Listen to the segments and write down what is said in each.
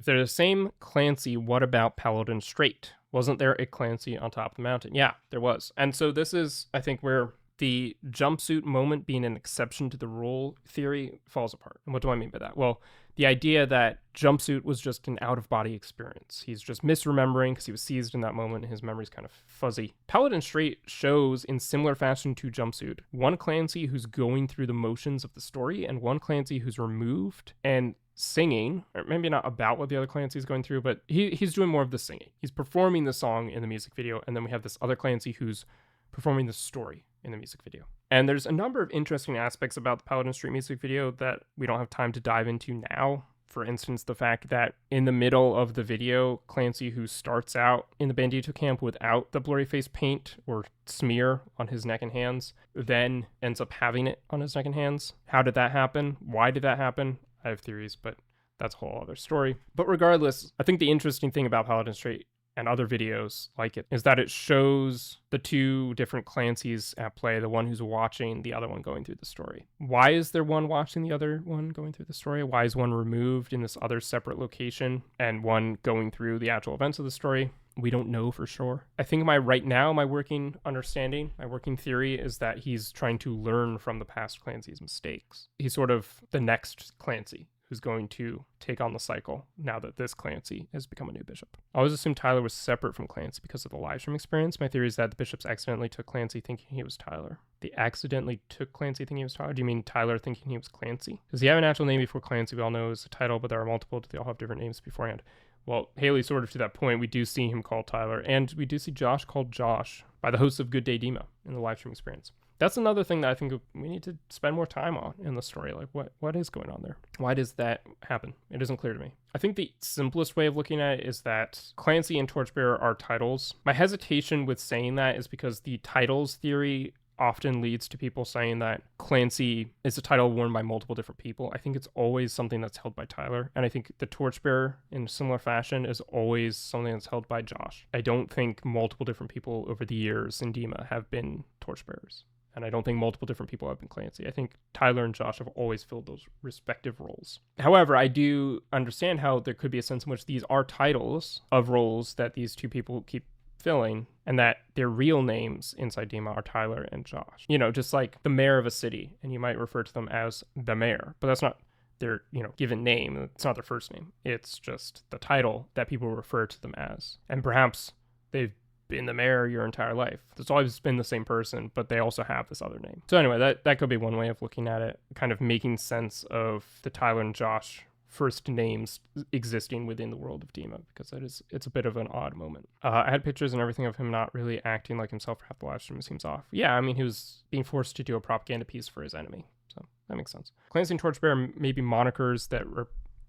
If they're the same Clancy, what about Paladin Strait? Wasn't there a Clancy on top of the mountain? Yeah, there was. And so this is, I think, where the jumpsuit moment being an exception to the rule theory falls apart. And what do I mean by that? Well, the idea that jumpsuit was just an out-of-body experience. He's just misremembering because he was seized in that moment and his memory's kind of fuzzy. Paladin Strait shows, in similar fashion to jumpsuit, one Clancy who's going through the motions of the story and one Clancy who's removed and singing, or maybe not about what the other Clancy's going through, but he's doing more of the singing. He's performing the song in the music video, and then we have this other Clancy who's performing the story in the music video. And there's a number of interesting aspects about the Paladin Strait music video that we don't have time to dive into now. For instance, the fact that in the middle of the video, Clancy, who starts out in the Bandito camp without the blurry face paint or smear on his neck and hands, then ends up having it on his neck and hands. How did that happen? Why did that happen? I have theories, but that's a whole other story. But regardless, I think the interesting thing about Paladin Strait and other videos like it is that it shows the two different Clancys at play, the one who's watching, the other one going through the story. Why is there one watching the other one going through the story? Why is one removed in this other separate location and one going through the actual events of the story? We don't know for sure. I think my working understanding, my working theory is that he's trying to learn from the past Clancy's mistakes. He's sort of the next Clancy who's going to take on the cycle now that this Clancy has become a new bishop. I always assumed Tyler was separate from Clancy because of the livestream experience. My theory is that the bishops accidentally took Clancy thinking he was Tyler. They accidentally took Clancy thinking he was Tyler? Do you mean Tyler thinking he was Clancy? Does he have an actual name before Clancy? We all know is a title, but there are multiple. Do they all have different names beforehand? Well, Haley, sort of to that point, we do see him called Tyler, and we do see Josh called Josh by the hosts of Good Day Dema in the livestream experience. That's another thing that I think we need to spend more time on in the story. Like, what is going on there? Why does that happen? It isn't clear to me. I think the simplest way of looking at it is that Clancy and Torchbearer are titles. My hesitation with saying that is because the titles theory often leads to people saying that Clancy is a title worn by multiple different people. I think it's always something that's held by Tyler. And I think the Torchbearer, in similar fashion, is always something that's held by Josh. I don't think multiple different people over the years in Dema have been Torchbearers. And I don't think multiple different people have been Clancy. I think Tyler and Josh have always filled those respective roles. However, I do understand how there could be a sense in which these are titles of roles that these two people keep filling, and that their real names inside Dema are Tyler and Josh. You know, just like the mayor of a city, and you might refer to them as the mayor, but that's not their, given name. It's not their first name. It's just the title that people refer to them as. And perhaps they've been the mayor your entire life. It's always been the same person, but they also have this other name. So anyway, that could be one way of looking at it, kind of making sense of the Tyler and Josh first names existing within the world of Dema, because it's a bit of an odd moment. I had pictures and everything of him not really acting like himself for half the live stream. It seems off. Yeah, I mean, he was being forced to do a propaganda piece for his enemy, so that makes sense. Clancy and Torchbearer may be monikers that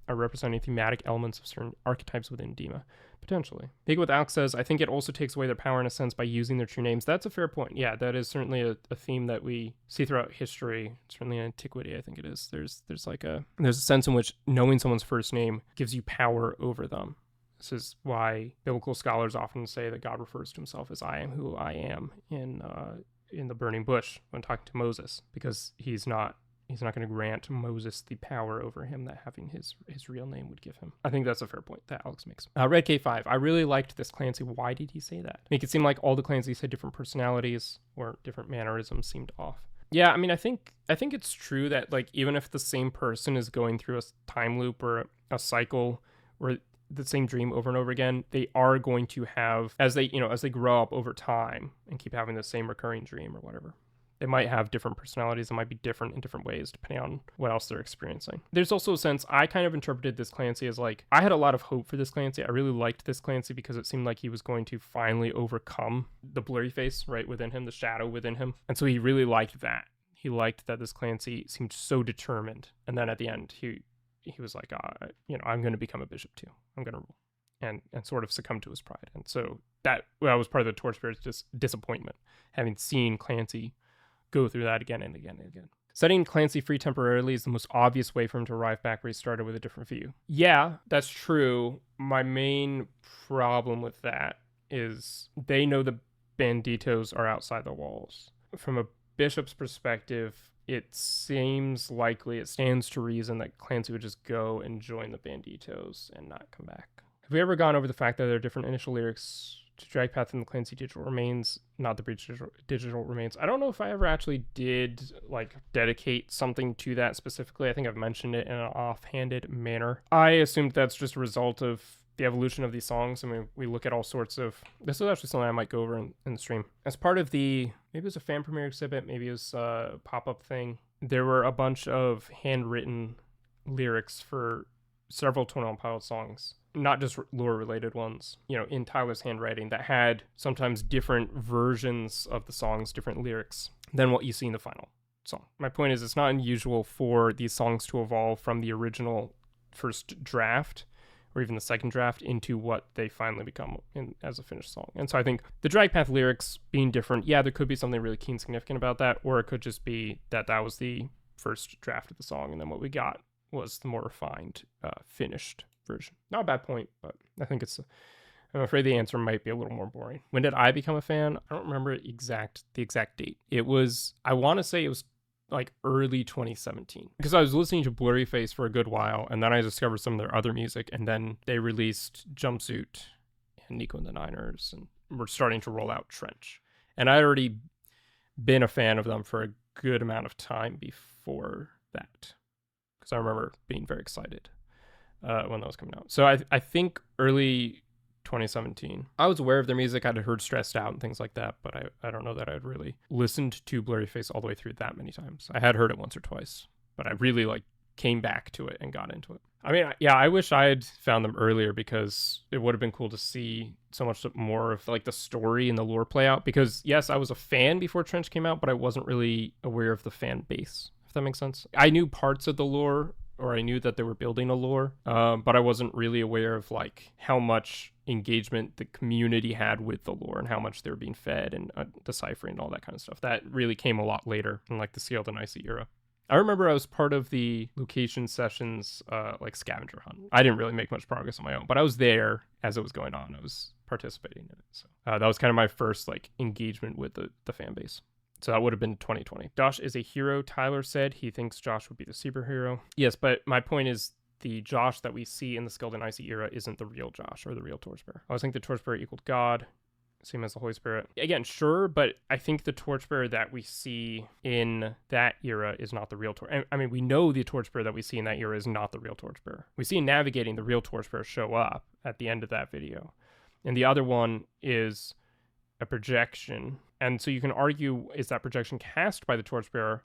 are representing thematic elements of certain archetypes within Dema. Potentially. Big with Alex says, I think it also takes away their power in a sense by using their true names. That's a fair point. Yeah, that is certainly a theme that we see throughout history, certainly in antiquity, I think it is. There's a sense in which knowing someone's first name gives you power over them. This is why biblical scholars often say that God refers to himself as I am who I am in the burning bush when talking to Moses, because he's not going to grant Moses the power over him that having his real name would give him. I think that's a fair point that Alex makes. Red K5, I really liked this Clancy. Why did he say that? Make it seem like all the Clancys had different personalities or different mannerisms seemed off. Yeah, I mean, I think it's true that, like, even if the same person is going through a time loop or a cycle or the same dream over and over again, they are going to have, as they grow up over time and keep having the same recurring dream or whatever, they might have different personalities. It might be different in different ways depending on what else they're experiencing. There's also a sense, I kind of interpreted this Clancy as like, I had a lot of hope for this Clancy. I really liked this Clancy because it seemed like he was going to finally overcome the blurry face right within him, the shadow within him. And so he really liked that. He liked that this Clancy seemed so determined. And then at the end, he was like, I'm going to become a bishop too. I'm going to rule. And sort of succumb to his pride. And so that was part of the Torchbearer's disappointment, having seen Clancy go through that again and again and again. Setting Clancy free temporarily is the most obvious way for him to arrive back where he started with a different view. Yeah, that's true. My main problem with that is they know the banditos are outside the walls. From a bishop's perspective, it seems likely, it stands to reason that Clancy would just go and join the Banditos and not come back. Have we ever gone over the fact that there are different initial lyrics to Dragpath and the Clancy Digital Remains, not the Breach Digital Remains? I don't know if I ever actually did like dedicate something to that specifically. I think I've mentioned it in an offhanded manner. I assumed that's just a result of the evolution of these songs. I mean, we look at all sorts of, this is actually something I might go over in the stream. As part of the, maybe it was a fan premiere exhibit, maybe it was a pop-up thing, there were a bunch of handwritten lyrics for several 21 Pilots songs, not just lore-related ones, you know, in Tyler's handwriting that had sometimes different versions of the songs, different lyrics than what you see in the final song. My point is, it's not unusual for these songs to evolve from the original first draft or even the second draft into what they finally become as a finished song. And so I think the Dragpath lyrics being different, yeah, there could be something really key and significant about that, or it could just be that that was the first draft of the song, and then what we got was the more refined, finished version. Not a bad point, but I think I'm afraid the answer might be a little more boring. When did I become a fan? I don't remember the exact date. It was, I want to say it was like early 2017, because I was listening to Blurryface for a good while, and then I discovered some of their other music, and then they released Jumpsuit and Nico and the Niners, and we're starting to roll out Trench. And I'd already been a fan of them for a good amount of time before that, because I remember being very excited when that was coming out. So I think early 2017. I was aware of their music. I'd heard Stressed Out and things like that, but I don't know that I'd really listened to Blurryface all the way through that many times. I had heard it once or twice, but I really like came back to it and got into it. I mean, yeah, I wish I had found them earlier, because it would have been cool to see so much more of like the story and the lore play out, because yes, I was a fan before Trench came out, but I wasn't really aware of the fan base, if that makes sense. I knew parts of the lore, or I knew that they were building a lore, but I wasn't really aware of like how much engagement the community had with the lore and how much they were being fed and deciphering and all that kind of stuff. That really came a lot later in like the Sealed and Icy era. I remember I was part of the location sessions, like scavenger hunt. I didn't really make much progress on my own, but I was there as it was going on. I was participating in it. So that was kind of my first like engagement with the fan base. So that would have been 2020. Josh is a hero. Tyler said he thinks Josh would be the superhero. Yes, but my point is the Josh that we see in the Skilled and Icy era isn't the real Josh or the real Torchbearer. I always think the Torchbearer equaled God, same as the Holy Spirit. Again, sure, but I think the Torchbearer that we see in that era is not the real Torchbearer. I mean, we know the Torchbearer that we see in that era is not the real Torchbearer. We see in Navigating the real Torchbearer show up at the end of that video. And the other one is a projection. And so you can argue, is that projection cast by the Torchbearer,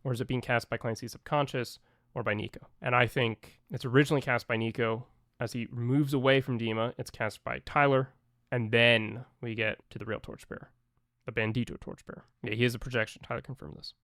or is it being cast by Clancy's subconscious or by Nico? And I think it's originally cast by Nico. As he moves away from Dema, it's cast by Tyler, and then we get to the real Torchbearer, the Bandito Torchbearer. Yeah, he is a projection. Tyler confirmed this.